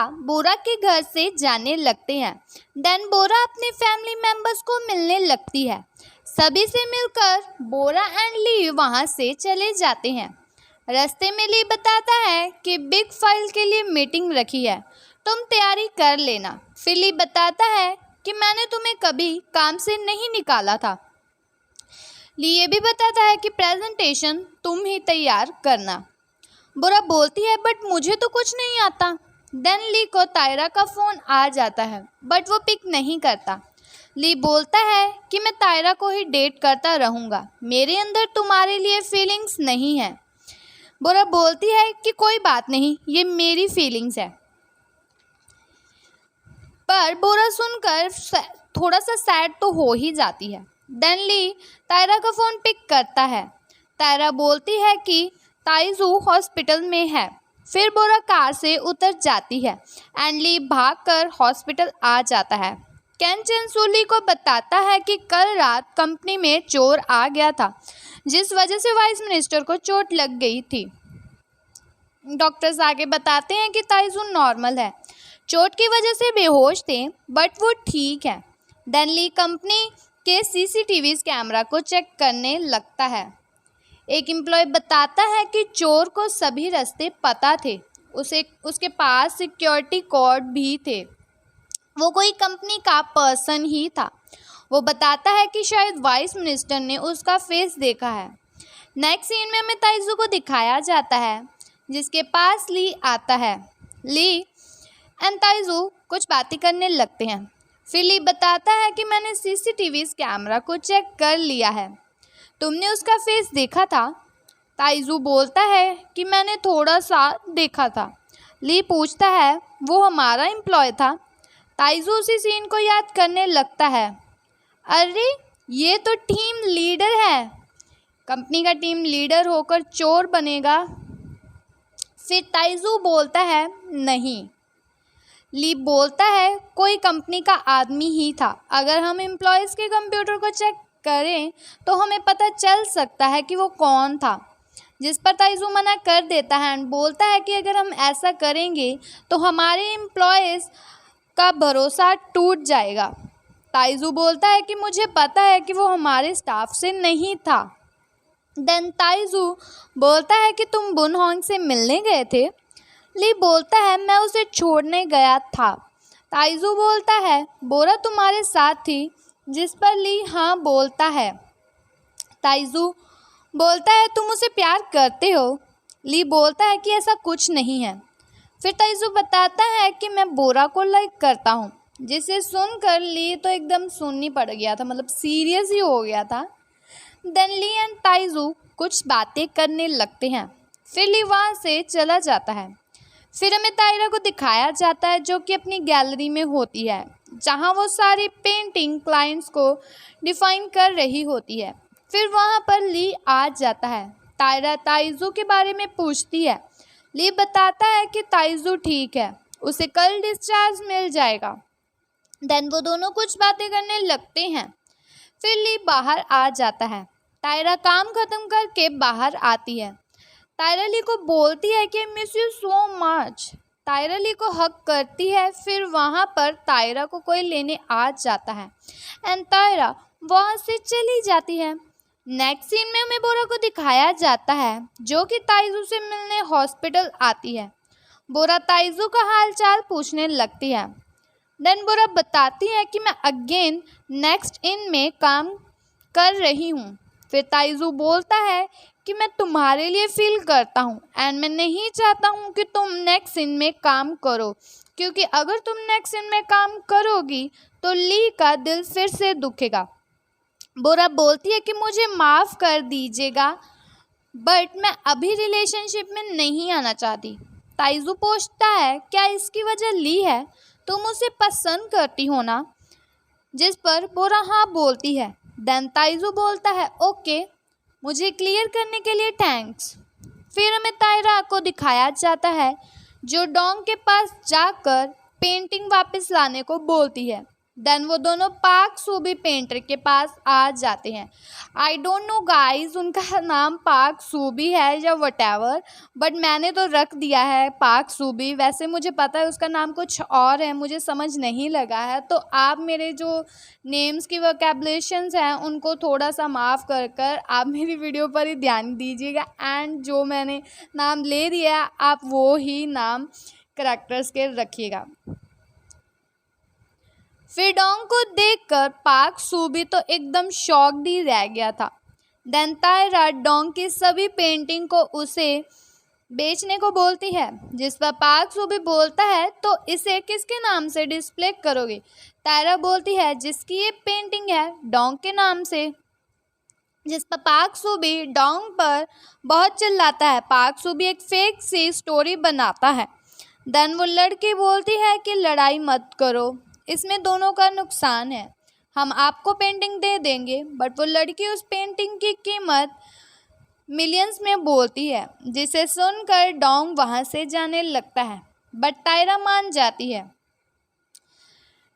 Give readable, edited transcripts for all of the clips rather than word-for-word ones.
बोरा के घर से जाने लगते हैं। देन बोरा अपने फैमिली मेंबर्स को मिलने लगती है। सभी से मिलकर बोरा एंड ली वहाँ से चले जाते हैं। रास्ते में ली बताता है कि बिग फाइल के लिए मीटिंग रखी है, तुम तैयारी कर लेना। फिर ली बताता है कि मैंने तुम्हें कभी काम से नहीं निकाला था। ली ये भी बताता है कि प्रेजेंटेशन तुम ही तैयार करना। बोरा बोलती है बट मुझे तो कुछ नहीं आता। देन ली को तायरा का फ़ोन आ जाता है बट वो पिक नहीं करता। ली बोलता है कि मैं तायरा को ही डेट करता रहूँगा, मेरे अंदर तुम्हारे लिए फीलिंग्स नहीं है। बोरा बोलती है कि कोई बात नहीं, ये मेरी फीलिंग्स है। पर बोरा सुनकर थोड़ा सा सैड तो हो ही जाती है। देन ली तायरा का फ़ोन पिक करता है। तायरा बोलती है कि ताइजू हॉस्पिटल में है। फिर बोरा कार से उतर जाती है एंड ली भागकर हॉस्पिटल आ जाता है। केन चिन-सू ली को बताता है कि कल रात कंपनी में चोर आ गया था, जिस वजह से वाइस मिनिस्टर को चोट लग गई थी। डॉक्टर्स आगे बताते हैं कि ताइजू नॉर्मल है, चोट की वजह से बेहोश थे बट वो ठीक है। देन ली कंपनी के सीसीटीवी कैमरा को चेक करने लगता है। एक एम्प्लॉय बताता है कि चोर को सभी रास्ते पता थे, उसके पास सिक्योरिटी कोड भी थे, वो कोई कंपनी का पर्सन ही था। वो बताता है कि शायद वाइस मिनिस्टर ने उसका फेस देखा है। नेक्स्ट सीन में हमें ताइजू को दिखाया जाता है जिसके पास ली आता है। ली एंड ताइजू कुछ बातें करने लगते हैं। फिर ली बताता है कि मैंने सीसीटीवी कैमरा को चेक कर लिया है, तुमने उसका फेस देखा था? ताइजू बोलता है कि मैंने थोड़ा सा देखा था। ली पूछता है वो हमारा एम्प्लॉय था? ताइजू उसी सीन को याद करने लगता है। अरे ये तो टीम लीडर है, कंपनी का टीम लीडर होकर चोर बनेगा। फिर ताइजू बोलता है नहीं। ली बोलता है कोई कंपनी का आदमी ही था, अगर हम एम्प्लॉयज़ के कंप्यूटर को चेक करें तो हमें पता चल सकता है कि वो कौन था। जिस पर ताइजू मना कर देता है एंड बोलता है कि अगर हम ऐसा करेंगे तो हमारे एम्प्लॉयज़ का भरोसा टूट जाएगा। ताइजू बोलता है कि मुझे पता है कि वो हमारे स्टाफ से नहीं था। देन ताइजू बोलता है कि तुम बुन होंग से मिलने गए थे? ली बोलता है मैं उसे छोड़ने गया था। ताइजू बोलता है बोरा तुम्हारे साथ थी? जिस पर ली हाँ बोलता है। ताइजू बोलता है तुम उसे प्यार करते हो? ली बोलता है कि ऐसा कुछ नहीं है। फिर ताइजू बताता है कि मैं बोरा को लाइक करता हूँ। जिसे सुनकर ली तो एकदम सुननी पड़ गया था, मतलब सीरियस ही हो गया था। देन ली एंड ताइजू कुछ बातें करने लगते हैं। फिर ली वहाँ से चला जाता है। फिर हमें तायरा को दिखाया जाता है जो कि अपनी गैलरी में होती है, जहाँ वो सारी पेंटिंग क्लाइंट्स को डिफ़ाइन कर रही होती है। फिर वहाँ पर ली आ जाता है। तायरा ताइजू के बारे में पूछती है। ली बताता है कि ताइजू ठीक है, उसे कल डिस्चार्ज मिल जाएगा। देन वो दोनों कुछ बातें करने लगते हैं। फिर ली बाहर आ जाता है। तायरा काम ख़त्म करके बाहर आती है। तायरा ली को बोलती है कि मिस यू सो मच। तायरा ली को हक करती है। फिर वहाँ पर तायरा को कोई लेने आ जाता है एंड तायरा वहाँ से चली जाती है। नेक्स्ट सीन में हमें बोरा को दिखाया जाता है जो कि ताइजू से मिलने हॉस्पिटल आती है। बोरा ताइजू का हाल चाल पूछने लगती है। देन बोरा बताती है कि मैं अगेन नेक्स्ट इन में काम कर रही हूँ। फिर ताइजू बोलता है कि मैं तुम्हारे लिए फील करता हूँ एंड मैं नहीं चाहता हूँ कि तुम नेक्स्ट सीन में काम करो, क्योंकि अगर तुम नेक्स्ट सीन में काम करोगी तो ली का दिल फिर से दुखेगा। बोरा बोलती है कि मुझे माफ़ कर दीजिएगा बट मैं अभी रिलेशनशिप में नहीं आना चाहती। ताइजू पूछता है क्या इसकी वजह ली है, तुम उसे पसंद करती हो ना? जिस पर बोरा हाँ बोलती है। देन ताइजू बोलता है ओके, मुझे क्लियर करने के लिए थैंक्स। फिर हमें तायरा को दिखाया जाता है जो डोंग के पास जाकर पेंटिंग वापस लाने को बोलती है। देन वो दोनों पार्क सूबी पेंटर के पास आ जाते हैं। आई डोंट नो गाइज उनका नाम पार्क सूबी है या वटेवर, बट मैंने तो रख दिया है पार्क सूबी। वैसे मुझे पता है उसका नाम कुछ और है, मुझे समझ नहीं लगा है। तो आप मेरे जो नेम्स की वोकैबुलेशंस हैं उनको थोड़ा सा माफ़ कर कर आप मेरी वीडियो पर ही ध्यान दीजिएगा, एंड जो मैंने नाम ले दिया है आप वो ही नाम करैक्टर्स के रखिएगा। फिर डोंग को देखकर पार्क सूबी तो एकदम शॉक्ड ही रह गया था। देन तायरा डोंग की सभी पेंटिंग को उसे बेचने को बोलती है, जिस पर पार्क सूबी बोलता है तो इसे किसके नाम से डिस्प्ले करोगे। तायरा बोलती है जिसकी ये पेंटिंग है डोंग के नाम से, जिस पर पार्क सूबी डोंग पर बहुत चिल्लाता है। पार्क सूबी एक फेक सी स्टोरी बनाता है। देन वो लड़की बोलती है कि लड़ाई मत करो, इसमें दोनों का नुकसान है, हम आपको पेंटिंग दे देंगे। बट वो लड़की उस पेंटिंग की कीमत मिलियंस में बोलती है, जिसे सुनकर डोंग वहाँ से जाने लगता है, बट तायरा मान जाती है।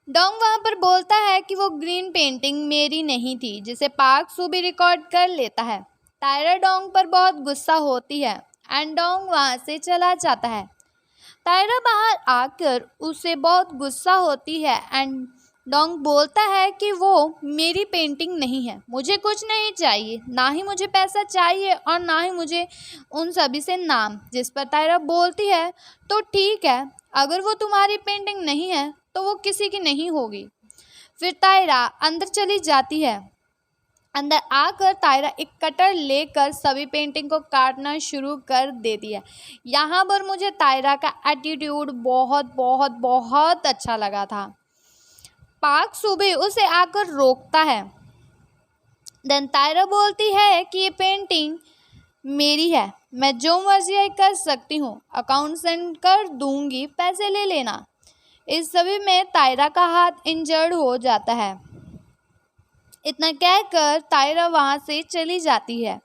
डोंग वहाँ पर बोलता है कि वो ग्रीन पेंटिंग मेरी नहीं थी, जिसे पार्क सूबी रिकॉर्ड कर लेता है। तायरा डोंग पर बहुत गुस्सा होती है एंड डोंग वहाँ से चला जाता है। तायरा बाहर आकर उसे बहुत गुस्सा होती है एंड डोंग बोलता है कि वो मेरी पेंटिंग नहीं है, मुझे कुछ नहीं चाहिए, ना ही मुझे पैसा चाहिए और ना ही मुझे उन सभी से नाम। जिस पर तायरा बोलती है तो ठीक है, अगर वो तुम्हारी पेंटिंग नहीं है तो वो किसी की नहीं होगी। फिर तायरा अंदर चली जाती है। अंदर आकर तायरा एक कटर लेकर सभी पेंटिंग को काटना शुरू कर देती है। यहाँ पर मुझे तायरा का एटीट्यूड बहुत बहुत बहुत अच्छा लगा था। पार्क सूबी उसे आकर रोकता है। देन तायरा बोलती है कि ये पेंटिंग मेरी है, मैं जो मर्जी कर सकती हूँ, अकाउंट सेंड कर दूंगी, पैसे ले लेना। इस सभी में तायरा का हाथ इंजर्ड हो जाता है। इतना कहकर तायरा वहाँ से चली जाती है।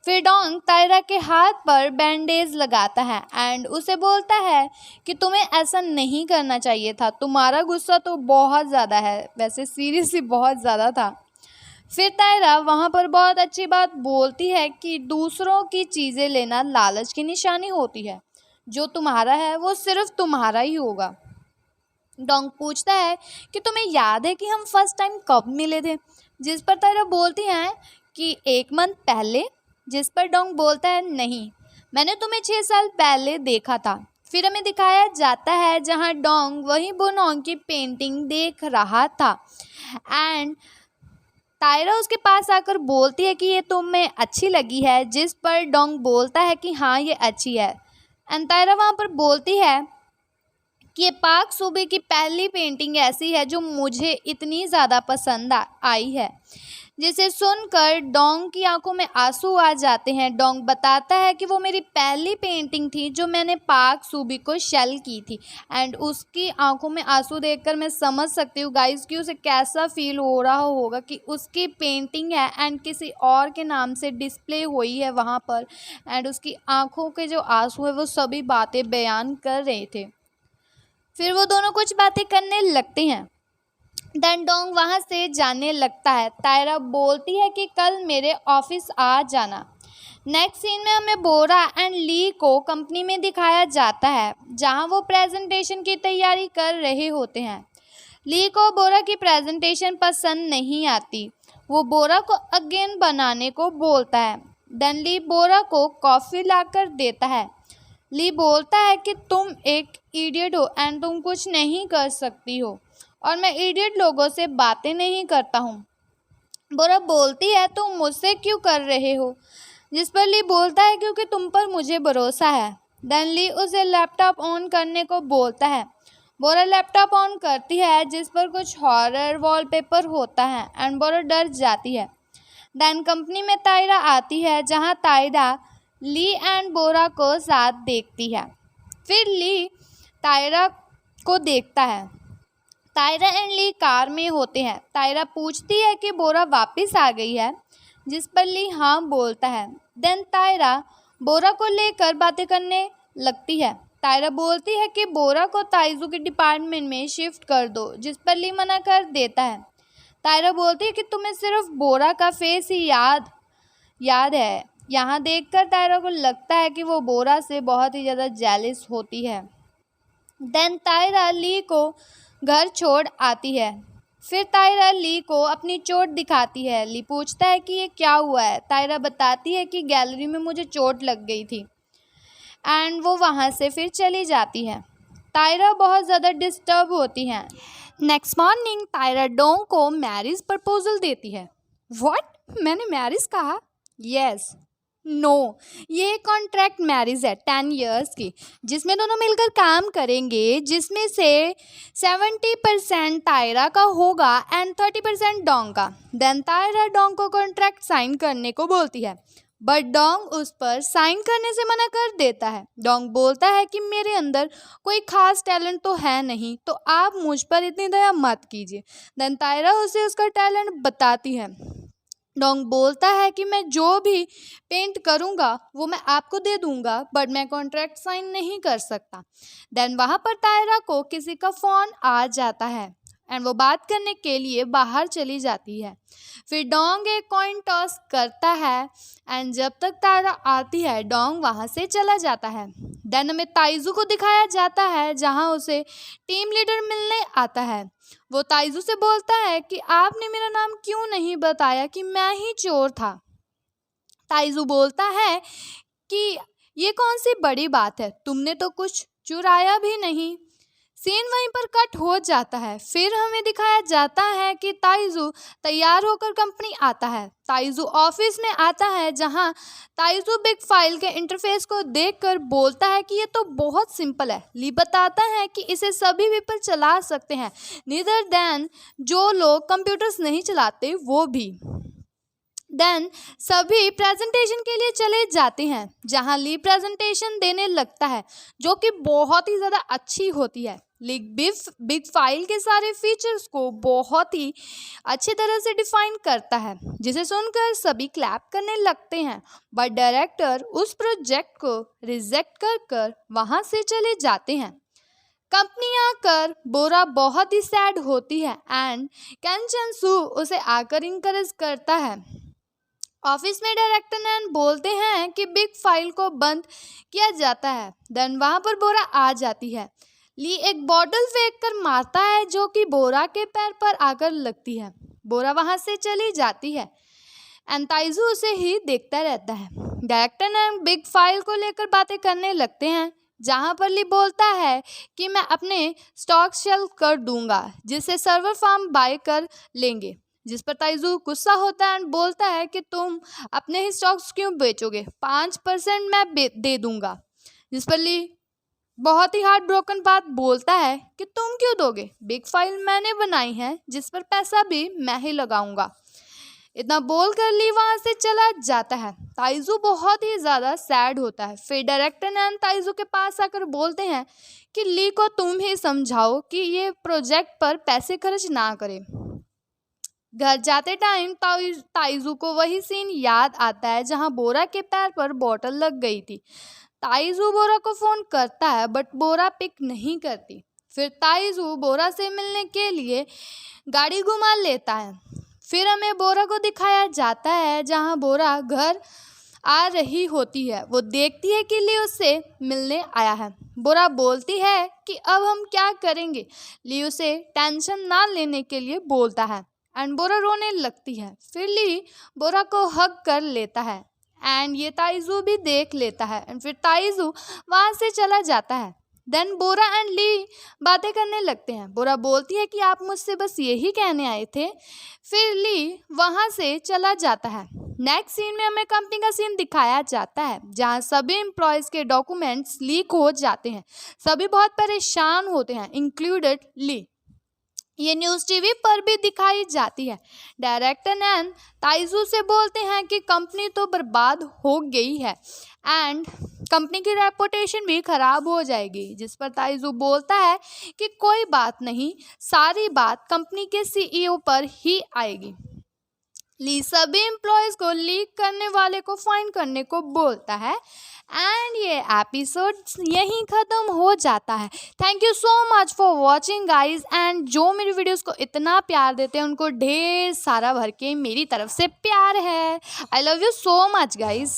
फिर डोंग तायरा के हाथ पर बैंडेज लगाता है एंड उसे बोलता है कि तुम्हें ऐसा नहीं करना चाहिए था, तुम्हारा गुस्सा तो बहुत ज़्यादा है, वैसे सीरियसली बहुत ज़्यादा था। फिर तायरा वहाँ पर बहुत अच्छी बात बोलती है कि दूसरों की चीज़ें लेना लालच की निशानी होती है, जो तुम्हारा है वो सिर्फ तुम्हारा ही होगा। डोंग पूछता है कि तुम्हें याद है कि हम फर्स्ट टाइम कब मिले थे, जिस पर तायरा बोलती हैं कि 1 मंथ पहले। जिस पर डोंग बोलता है नहीं, मैंने तुम्हें 6 साल पहले देखा था। फिर हमें दिखाया जाता है जहां डोंग वही बुनोंग की पेंटिंग देख रहा था एंड तायरा उसके पास आकर बोलती है कि ये तुम्हें अच्छी लगी है, जिस पर डोंग बोलता है कि हाँ ये अच्छी है। एंड तायरा वहाँ पर बोलती है कि ये पार्क सूबी की पहली पेंटिंग ऐसी है जो मुझे इतनी ज़्यादा पसंद आई है। जिसे सुनकर डोंग की आंखों में आंसू आ जाते हैं। डोंग बताता है कि वो मेरी पहली पेंटिंग थी जो मैंने पार्क सूबी को शेल की थी एंड उसकी आंखों में आंसू देखकर मैं समझ सकती हूँ गाइस कि उसे कैसा फील हो रहा होगा कि उसकी पेंटिंग है एंड किसी और के नाम से डिस्प्ले हुई है वहाँ पर एंड उसकी आंखों के जो आंसू है वो सभी बातें बयान कर रहे थे। फिर वो दोनों कुछ बातें करने लगते हैं। देन डोंग वहाँ से जाने लगता है। तायरा बोलती है कि कल मेरे ऑफिस आ जाना। नेक्स्ट सीन में हमें बोरा एंड ली को कंपनी में दिखाया जाता है जहाँ वो प्रेजेंटेशन की तैयारी कर रहे होते हैं। ली को बोरा की प्रेजेंटेशन पसंद नहीं आती। वो बोरा को अगेन बनाने को बोलता है। देन ली बोरा को कॉफ़ी लाकर देता है। ली बोलता है कि तुम एक इडियट हो एंड तुम कुछ नहीं कर सकती हो और मैं इडियट लोगों से बातें नहीं करता हूँ। बोरा बोलती है तुम मुझसे क्यों कर रहे हो, जिस पर ली बोलता है क्योंकि तुम पर मुझे भरोसा है। देन ली उसे लैपटॉप ऑन करने को बोलता है। बोरा लैपटॉप ऑन करती है जिस पर कुछ हॉरर वॉलपेपर होता है एंड बोरा डर जाती है। देन कंपनी में तायरा आती है जहाँ तायरा ली एंड बोरा को साथ देखती है। फिर ली तायरा को देखता है। तायरा एंड ली कार में होते हैं। तायरा पूछती है कि बोरा वापस आ गई है, जिस पर ली हाँ बोलता है। देन तायरा बोरा को लेकर बातें करने लगती है। तायरा बोलती है कि बोरा को ताइजू के डिपार्टमेंट में शिफ्ट कर दो, जिस पर ली मना कर देता है। तायरा बोलती है कि तुम्हें सिर्फ बोरा का फेस ही याद है। यहाँ देखकर तायरा को लगता है कि वो बोरा से बहुत ही ज़्यादा जेलस होती है। देन तायरा ली को घर छोड़ आती है। फिर तायरा ली को अपनी चोट दिखाती है। ली पूछता है कि ये क्या हुआ है। तायरा बताती है कि गैलरी में मुझे चोट लग गई थी, एंड वो वहाँ से फिर चली जाती है। तायरा बहुत ज़्यादा डिस्टर्ब होती हैं। नेक्स्ट मॉर्निंग तायरा डोंग को मैरिज प्रपोजल देती है। व्हाट? मैंने मैरिज कहा? यस। नो, ये कॉन्ट्रैक्ट मैरिज है 10 इयर्स की, जिसमें दोनों मिलकर काम करेंगे, जिसमें से 70% तायरा का होगा एंड 30% डोंग का। देन तायरा डोंग को कॉन्ट्रैक्ट साइन करने को बोलती है, बट डोंग उस पर साइन करने से मना कर देता है। डोंग बोलता है कि मेरे अंदर कोई खास टैलेंट तो है नहीं, तो आप मुझ पर इतनी दया मत कीजिए। देन तायरा उसे उसका टैलेंट बताती है। डोंग बोलता है कि मैं जो भी पेंट करूँगा वो मैं आपको दे दूँगा, बट मैं कॉन्ट्रैक्ट साइन नहीं कर सकता। देन वहाँ पर तायरा को किसी का फ़ोन आ जाता है एंड वो बात करने के लिए बाहर चली जाती है। फिर डोंग एक कॉइन टॉस करता है एंड जब तक तायरा आती है डोंग वहाँ से चला जाता है। देन हमें ताइजू को दिखाया जाता है, जहाँ उसे टीम लीडर मिलने आता है। वो ताइजू से बोलता है कि आपने मेरा नाम क्यों नहीं बताया कि मैं ही चोर था। ताइजू बोलता है कि ये कौन सी बड़ी बात है, तुमने तो कुछ चुराया भी नहीं। सीन वहीं पर कट हो जाता है। फिर हमें दिखाया जाता है कि ताइजू तैयार होकर कंपनी आता है। ताइजू ऑफिस में आता है, जहां ताइजू बिग फाइल के इंटरफेस को देखकर बोलता है कि ये तो बहुत सिंपल है। ली बताता है कि इसे सभी पीपल चला सकते हैं, नीदर देन जो लोग कंप्यूटर्स नहीं चलाते वो भी। देन सभी प्रेजेंटेशन के लिए चले जाते हैं, जहां ली प्रेजेंटेशन देने लगता है, जो कि बहुत ही ज़्यादा अच्छी होती है। ली बिग फाइल के सारे फीचर्स को बहुत ही अच्छी तरह से डिफाइन करता है, जिसे सुनकर सभी क्लैप करने लगते हैं। बट डायरेक्टर उस प्रोजेक्ट को रिजेक्ट कर वहाँ से चले जाते हैं। कंपनी आकर बोरा बहुत ही सैड होती है एंड कैन चन सू उसे आकर इंकरेज करता है। ऑफिस में डायरेक्टर नैन बोलते हैं कि बिग फाइल को बंद किया जाता है। देन वहाँ पर बोरा आ जाती है। ली एक बॉटल फेंक कर मारता है, जो कि बोरा के पैर पर आकर लगती है। बोरा वहाँ से चली जाती है एंड ताइजू उसे ही देखता रहता है। डायरेक्टर नैन बिग फाइल को लेकर बातें करने लगते हैं, जहाँ पर ली बोलता है कि मैं अपने स्टॉक सेल कर दूंगा, जिससे सर्वर फार्म बाय कर लेंगे। जिस पर ताइजू गुस्सा होता है एंड बोलता है कि तुम अपने ही स्टॉक्स क्यों बेचोगे, 5% मैं दे दूंगा। जिस पर ली बहुत ही हार्ट ब्रोकन बात बोलता है कि तुम क्यों दोगे, बिग फाइल मैंने बनाई है, जिस पर पैसा भी मैं ही लगाऊंगा। इतना बोलकर ली वहाँ से चला जाता है। ताइजू बहुत ही ज़्यादा सैड होता है। फिर डायरेक्टर नैन ताइजू के पास आकर बोलते हैं कि ली को तुम ही समझाओ कि ये प्रोजेक्ट पर पैसे खर्च ना करे। घर जाते टाइम ताइजू को वही सीन याद आता है, जहां बोरा के पैर पर बोतल लग गई थी। ताइजू बोरा को फ़ोन करता है, बट बोरा पिक नहीं करती। फिर ताइजू बोरा से मिलने के लिए गाड़ी घुमा लेता है। फिर हमें बोरा को दिखाया जाता है, जहां बोरा घर आ रही होती है। वो देखती है कि ली उससे मिलने आया है। बोरा बोलती है कि अब हम क्या करेंगे। ली उसे टेंशन ना लेने के लिए बोलता है एंड बोरा रोने लगती है। फिर ली बोरा को हग कर लेता है एंड ये ताइजू भी देख लेता है एंड फिर ताइजू वहाँ से चला जाता है। देन बोरा एंड ली बातें करने लगते हैं। बोरा बोलती है कि आप मुझसे बस यही कहने आए थे। फिर ली वहाँ से चला जाता है। नेक्स्ट सीन में हमें कंपनी का सीन दिखाया जाता है, जहाँ सभी एम्प्लॉयज़ के डॉक्यूमेंट्स लीक हो जाते हैं। सभी बहुत परेशान होते हैं, इंक्लूडेड ली। ये न्यूज़ टीवी पर भी दिखाई जाती है। डायरेक्टर नैन ताइजू से बोलते हैं कि कंपनी तो बर्बाद हो गई है एंड कंपनी की रेपुटेशन भी ख़राब हो जाएगी। जिस पर ताइजू बोलता है कि कोई बात नहीं, सारी बात कंपनी के CEO पर ही आएगी। ली सभी एम्प्लॉयज़ को लीक करने वाले को फाइन करने को बोलता है एंड ये एपिसोड यहीं ख़त्म हो जाता है। Thank you so much for watching guys, and जो मेरी वीडियोस को इतना प्यार देते हैं उनको ढेर सारा भर के मेरी तरफ से प्यार है। I love you so much guys.